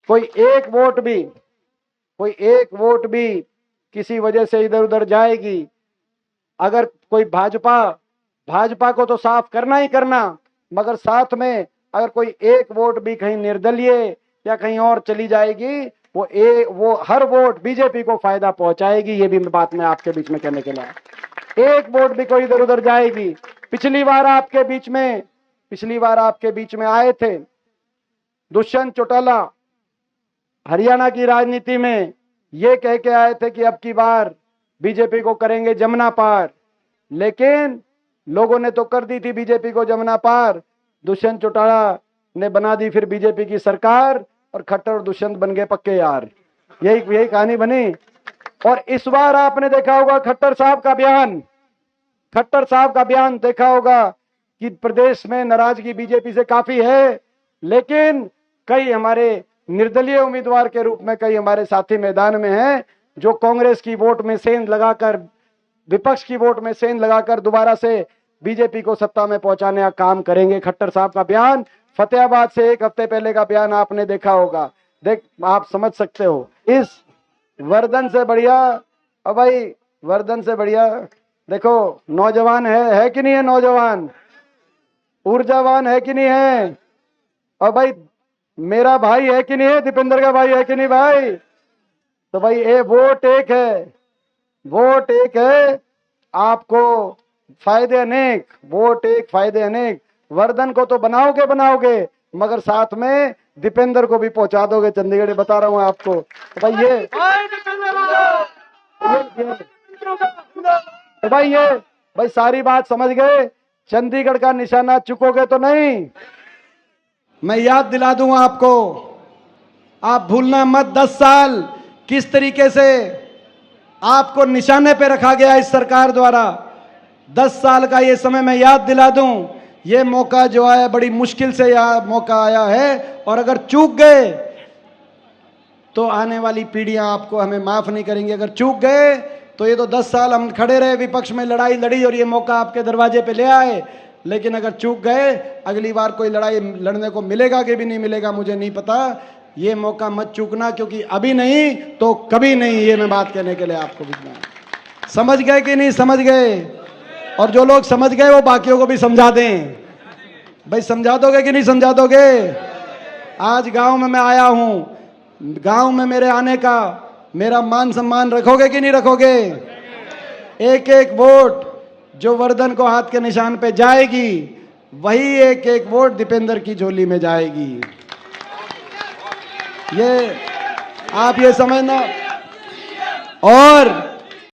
कोई एक वोट भी किसी वजह से इधर उधर जाएगी, अगर कोई भाजपा को तो साफ करना ही करना, मगर साथ में अगर कोई एक वोट भी कहीं निर्दलीय या कहीं और चली जाएगी, वो हर वोट बीजेपी को फायदा पहुंचाएगी। ये भी बात मैं आपके बीच में कहने के लिए, एक वोट भी कोई इधर उधर जाएगी। पिछली बार आपके बीच में आए थे दुष्यंत चौटाला, हरियाणा की राजनीति में ये कह के आए थे कि अब की बार बीजेपी को करेंगे जमुना पार, लेकिन लोगों ने तो कर दी थी बीजेपी को जमुना पार। दुष्यंत चौटाला ने बना दी फिर बीजेपी की सरकार, और खट्टर और दुष्यंत बन गए पक्के यार। यही कहानी बनी। और इस बार आपने देखा होगा खट्टर साहब का बयान देखा होगा कि प्रदेश में नाराजगी बीजेपी से काफी है, लेकिन कई हमारे निर्दलीय उम्मीदवार के रूप में कई हमारे साथी मैदान में हैं जो कांग्रेस की वोट में सेंध लगाकर, विपक्ष की वोट में सेंध लगाकर दोबारा से बीजेपी को सत्ता में पहुंचाने का काम करेंगे। खट्टर साहब का बयान फतेहाबाद से एक हफ्ते पहले का बयान आपने देखा होगा, आप समझ सकते हो। इस वर्धन से बढ़िया, अब भाई वर्धन से बढ़िया देखो नौजवान है कि नहीं है, नौजवान ऊर्जावान है कि नहीं है, और भाई मेरा भाई है कि नहीं है, दीपेंद्र का भाई है कि नहीं भाई। तो भाई ये वोट एक है, आपको फायदे अनेक, वोट एक फायदे अनेक। वर्धन को तो बनाओगे, मगर साथ में दीपेंद्र को भी पहुंचा दोगे चंडीगढ़, बता रहा हूं आपको। तो भाई सारी बात समझ गए। चंडीगढ़ का निशाना चुकोगे तो नहीं। मैं याद दिला दूंगा आपको, आप भूलना मत 10 साल किस तरीके से आपको निशाने पे रखा गया इस सरकार द्वारा। 10 साल का ये समय मैं याद दिला दूं, ये मौका जो आया बड़ी मुश्किल से मौका आया है, और अगर चूक गए तो आने वाली पीढ़ियां आपको हमें माफ नहीं करेंगी। अगर चूक गए तो ये तो 10 साल हम खड़े रहे, विपक्ष में लड़ाई लड़ी और ये मौका आपके दरवाजे पे ले आए, लेकिन अगर चूक गए अगली बार कोई लड़ाई लड़ने को मिलेगा कि भी नहीं मिलेगा मुझे नहीं पता। ये मौका मत चूकना, क्योंकि अभी नहीं तो कभी नहीं। ये मैं बात कहने के लिए आपको बितना, समझ गए कि नहीं समझ गए? और जो लोग समझ गए वो बाकियों को भी समझा दें। भाई समझा दोगे कि नहीं समझा दोगे? आज गांव में मैं आया हूं, गांव में मेरे आने का मेरा मान सम्मान रखोगे कि नहीं रखोगे? एक एक वोट जो वर्धन को हाथ के निशान पे जाएगी, वही एक एक वोट दीपेंद्र की झोली में जाएगी। ये आप ये समझना। और